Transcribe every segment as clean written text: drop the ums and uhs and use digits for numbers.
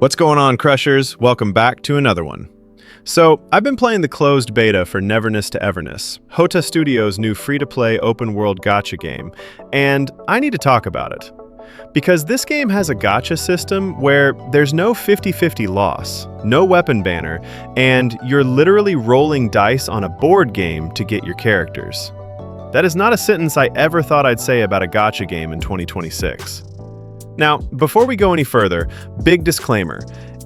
What's going on, Crushers? Welcome back to another one. So, I've been playing the closed beta for Neverness to Everness, Hotta Studio's new free-to-play open-world gacha game, and I need to talk about it. Because this game has a gacha system where there's no 50-50 loss, no weapon banner, and you're literally rolling dice on a board game to get your characters. That is not a sentence I ever thought I'd say about a gacha game in 2026. Now, before we go any further, big disclaimer.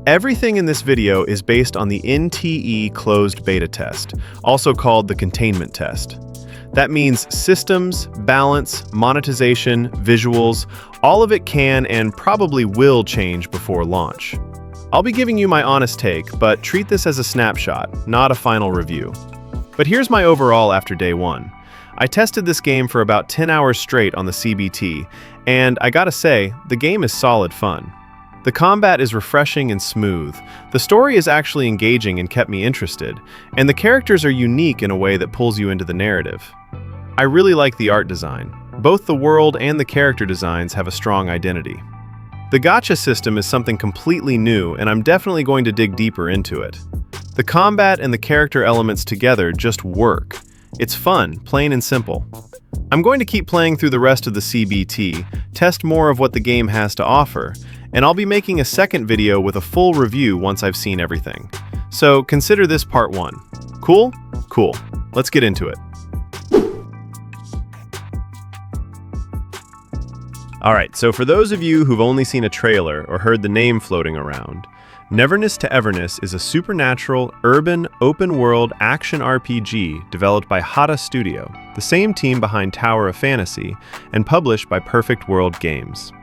Everything in this video is based on the NTE Closed Beta test, also called the Containment test. That means systems, balance, monetization, visuals, all of it can and probably will change before launch. I'll be giving you my honest take, but treat this as a snapshot, not a final review. But here's my overall after day one. I tested this game for about 10 hours straight on the CBT, and I gotta say, the game is solid fun. The combat is refreshing and smooth, the story is actually engaging and kept me interested, and the characters are unique in a way that pulls you into the narrative. I really like the art design. Both the world and the character designs have a strong identity. The gacha system is something completely new, and I'm definitely going to dig deeper into it. The combat and the character elements together just work. It's fun, plain and simple. I'm going to keep playing through the rest of the CBT, test more of what the game has to offer, and I'll be making a second video with a full review once I've seen everything. So consider this part one. Cool? Cool. Let's get into it. Alright, so for those of you who've only seen a trailer or heard the name floating around, Neverness to Everness is a supernatural, urban, open-world action RPG developed by Hotta Studio, the same team behind Tower of Fantasy, and published by Perfect World Games.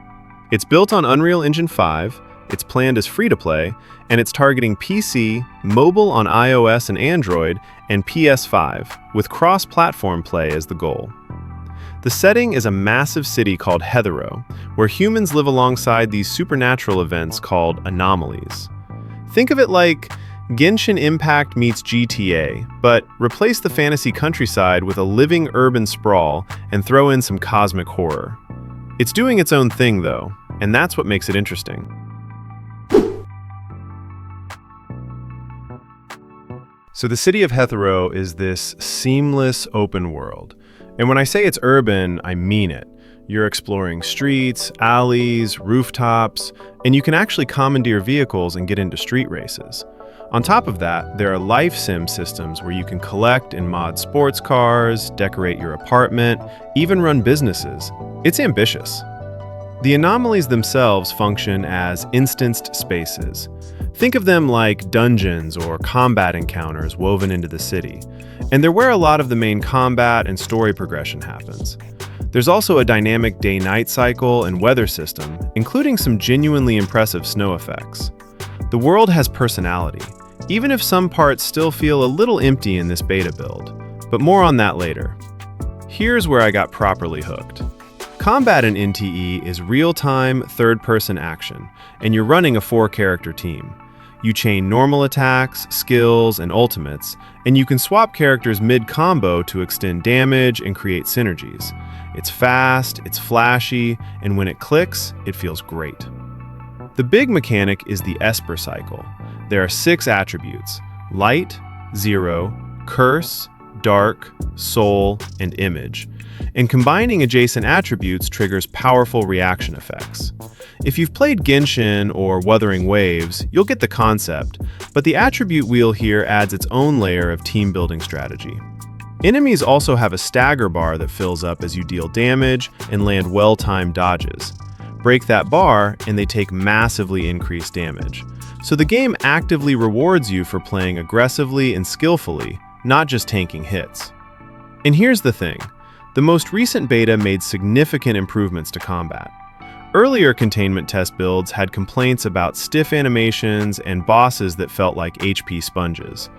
It's built on Unreal Engine 5, it's planned as free-to-play, and it's targeting PC, mobile on iOS and Android, and PS5, with cross-platform play as the goal. The setting is a massive city called Hethereau, where humans live alongside these supernatural events called anomalies. Think of it like Genshin Impact meets GTA, but replace the fantasy countryside with a living urban sprawl and throw in some cosmic horror. It's doing its own thing, though, and that's what makes it interesting. So the city of Hethereau is this seamless open world. And when I say it's urban, I mean it. You're exploring streets, alleys, rooftops, and you can actually commandeer vehicles and get into street races. On top of that, there are life sim systems where you can collect and mod sports cars, decorate your apartment, even run businesses. It's ambitious. The anomalies themselves function as instanced spaces. Think of them like dungeons or combat encounters woven into the city. And they're where a lot of the main combat and story progression happens. There's also a dynamic day-night cycle and weather system, including some genuinely impressive snow effects. The world has personality, even if some parts still feel a little empty in this beta build, but more on that later. Here's where I got properly hooked. Combat in NTE is real-time, third-person action, and you're running a 4-character team. You chain normal attacks, skills, and ultimates, and you can swap characters mid-combo to extend damage and create synergies. It's fast, it's flashy, and when it clicks, it feels great. The big mechanic is the Esper cycle. There are 6 attributes: light, zero, curse, dark, soul, and image. And combining adjacent attributes triggers powerful reaction effects. If you've played Genshin or Wuthering Waves, you'll get the concept, but the attribute wheel here adds its own layer of team-building strategy. Enemies also have a stagger bar that fills up as you deal damage and land well-timed dodges. Break that bar, and they take massively increased damage. So the game actively rewards you for playing aggressively and skillfully, not just tanking hits. And here's the thing. The most recent beta made significant improvements to combat. Earlier containment test builds had complaints about stiff animations and bosses that felt like HP sponges.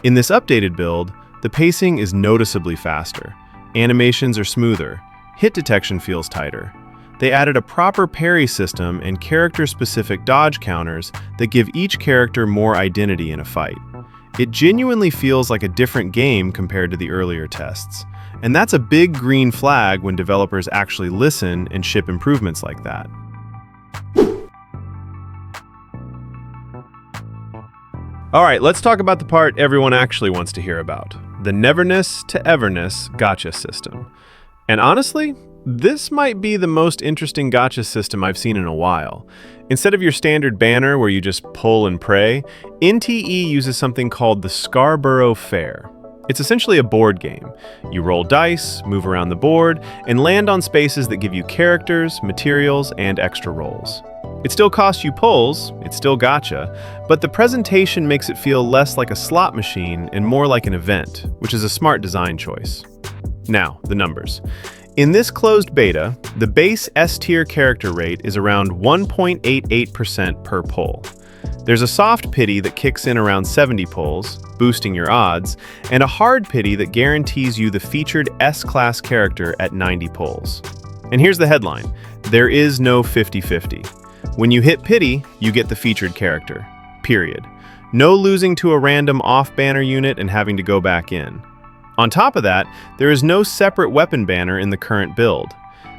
In this updated build, the pacing is noticeably faster. Animations are smoother. Hit detection feels tighter. They added a proper parry system and character-specific dodge counters that give each character more identity in a fight. It genuinely feels like a different game compared to the earlier tests. And that's a big green flag when developers actually listen and ship improvements like that. All right, let's talk about the part everyone actually wants to hear about, the Neverness to Everness gacha system. And honestly, this might be the most interesting gacha system I've seen in a while. Instead of your standard banner where you just pull and pray, NTE uses something called the Scarborough Fair. It's essentially a board game. You roll dice, move around the board, and land on spaces that give you characters, materials, and extra rolls. It still costs you pulls, it's still gacha, but the presentation makes it feel less like a slot machine and more like an event, which is a smart design choice. Now, the numbers. In this closed beta, the base S-tier character rate is around 1.88% per pull. There's a soft pity that kicks in around 70 pulls, boosting your odds, and a hard pity that guarantees you the featured S-class character at 90 pulls. And here's the headline: there is no 50-50. When you hit pity, you get the featured character. Period. No losing to a random off-banner unit and having to go back in. On top of that, there is no separate weapon banner in the current build.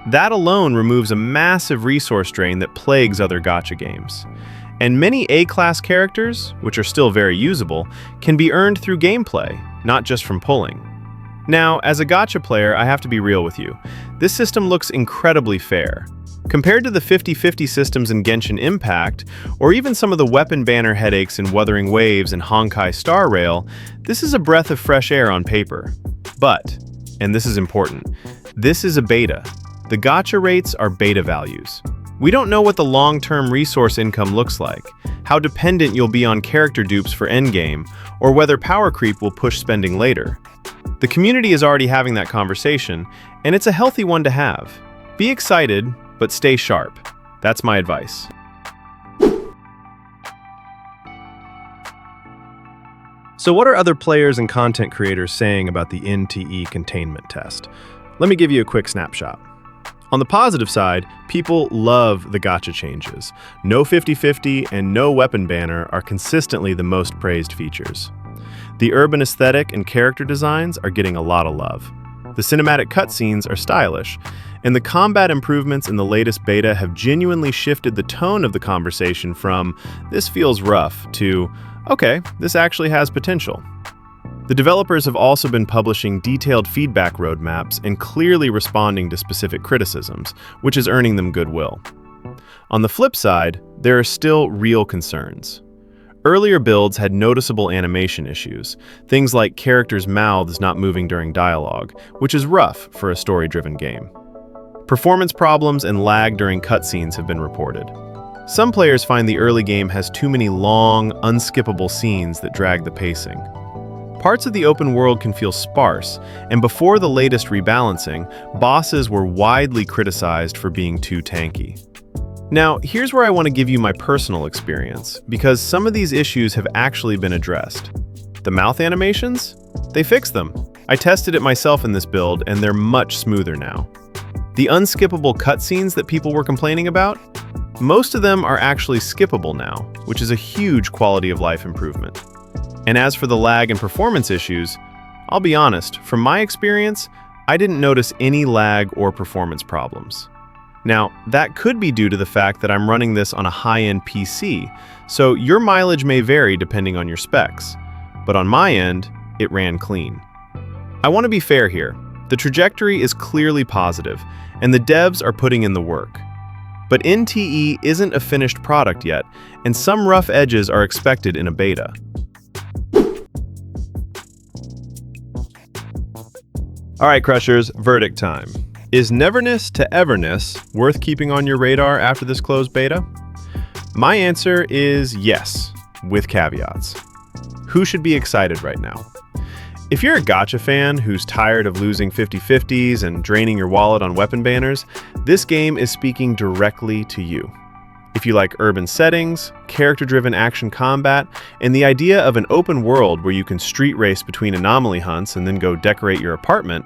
That alone removes a massive resource drain that plagues other gacha games. And many A-class characters, which are still very usable, can be earned through gameplay, not just from pulling. Now, as a gacha player, I have to be real with you. This system looks incredibly fair. Compared to the 50-50 systems in Genshin Impact, or even some of the weapon banner headaches in Wuthering Waves and Honkai Star Rail, this is a breath of fresh air on paper. But, and this is important, this is a beta. The gacha rates are beta values. We don't know what the long-term resource income looks like, how dependent you'll be on character dupes for endgame, or whether power creep will push spending later. The community is already having that conversation, and it's a healthy one to have. Be excited, but stay sharp. That's my advice. So what are other players and content creators saying about the NTE containment test? Let me give you a quick snapshot. On the positive side, people love the gacha changes. No 50-50 and no weapon banner are consistently the most praised features. The urban aesthetic and character designs are getting a lot of love. The cinematic cutscenes are stylish, and the combat improvements in the latest beta have genuinely shifted the tone of the conversation from "this feels rough" to "okay, this actually has potential." The developers have also been publishing detailed feedback roadmaps and clearly responding to specific criticisms, which is earning them goodwill. On the flip side, there are still real concerns. Earlier builds had noticeable animation issues, things like characters' mouths not moving during dialogue, which is rough for a story-driven game. Performance problems and lag during cutscenes have been reported. Some players find the early game has too many long, unskippable scenes that drag the pacing. Parts of the open world can feel sparse, and before the latest rebalancing, bosses were widely criticized for being too tanky. Now, here's where I want to give you my personal experience, because some of these issues have actually been addressed. The mouth animations? They fixed them. I tested it myself in this build, and they're much smoother now. The unskippable cutscenes that people were complaining about? Most of them are actually skippable now, which is a huge quality of life improvement. And as for the lag and performance issues, I'll be honest, from my experience, I didn't notice any lag or performance problems. Now, that could be due to the fact that I'm running this on a high-end PC, so your mileage may vary depending on your specs. But on my end, it ran clean. I want to be fair here. The trajectory is clearly positive, and the devs are putting in the work. But NTE isn't a finished product yet, and some rough edges are expected in a beta. All right, Crushers, verdict time. Is Neverness to Everness worth keeping on your radar after this closed beta? My answer is yes, with caveats. Who should be excited right now? If you're a gacha fan who's tired of losing 50-50s and draining your wallet on weapon banners, this game is speaking directly to you. If you like urban settings, character-driven action combat, and the idea of an open world where you can street race between anomaly hunts and then go decorate your apartment,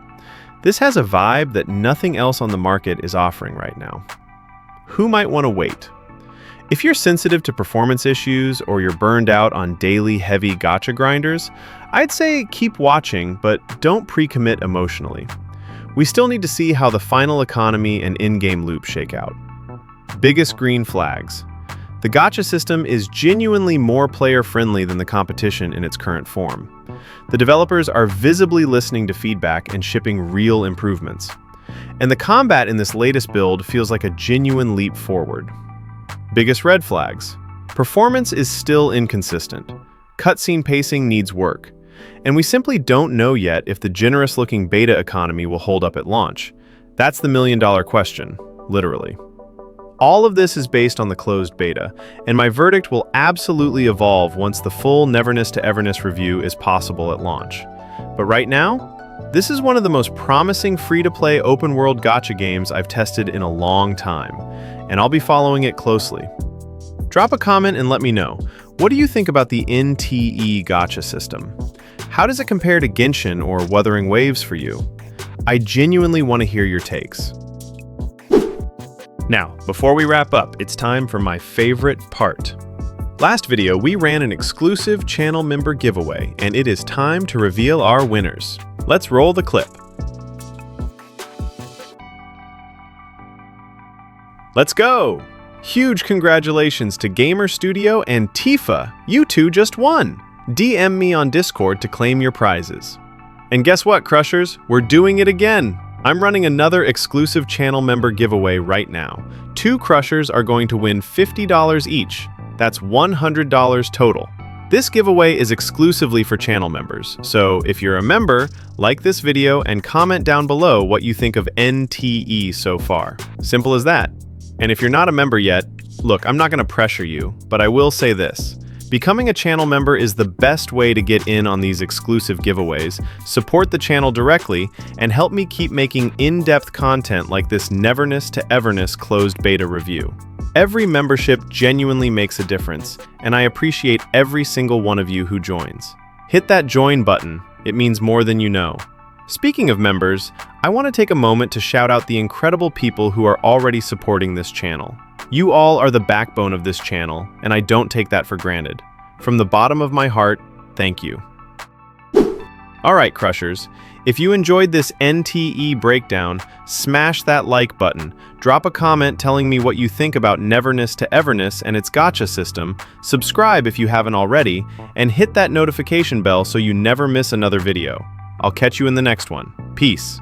this has a vibe that nothing else on the market is offering right now. Who might want to wait? If you're sensitive to performance issues or you're burned out on daily heavy gacha grinders, I'd say keep watching, but don't pre-commit emotionally. We still need to see how the final economy and in-game loop shake out. Biggest green flags. The gacha system is genuinely more player-friendly than the competition in its current form. The developers are visibly listening to feedback and shipping real improvements. And the combat in this latest build feels like a genuine leap forward. Biggest red flags. Performance is still inconsistent. Cutscene pacing needs work. And we simply don't know yet if the generous-looking beta economy will hold up at launch. That's the million-dollar question, literally. All of this is based on the closed beta, and my verdict will absolutely evolve once the full Neverness to Everness review is possible at launch. But right now, this is one of the most promising free-to-play open-world gacha games I've tested in a long time, and I'll be following it closely. Drop a comment and let me know, what do you think about the NTE gacha system? How does it compare to Genshin or Wuthering Waves for you? I genuinely want to hear your takes. Now, before we wrap up, it's time for my favorite part. Last video, we ran an exclusive channel member giveaway, and it is time to reveal our winners. Let's roll the clip. Let's go! Huge congratulations to Gamer Studio and Tifa. You two just won! DM me on Discord to claim your prizes. And guess what, Crushers? We're doing it again! I'm running another exclusive channel member giveaway right now. 2 Crushers are going to win $50 each. That's $100 total. This giveaway is exclusively for channel members, so if you're a member, like this video and comment down below what you think of NTE so far. Simple as that. And if you're not a member yet, look, I'm not going to pressure you, but I will say this. Becoming a channel member is the best way to get in on these exclusive giveaways, support the channel directly, and help me keep making in-depth content like this Neverness to Everness Closed Beta review. Every membership genuinely makes a difference, and I appreciate every single one of you who joins. Hit that join button, it means more than you know. Speaking of members, I want to take a moment to shout out the incredible people who are already supporting this channel. You all are the backbone of this channel, and I don't take that for granted. From the bottom of my heart, thank you. Alright, Crushers, if you enjoyed this NTE breakdown, smash that like button, drop a comment telling me what you think about Neverness to Everness and its gacha system, subscribe if you haven't already, and hit that notification bell so you never miss another video. I'll catch you in the next one. Peace.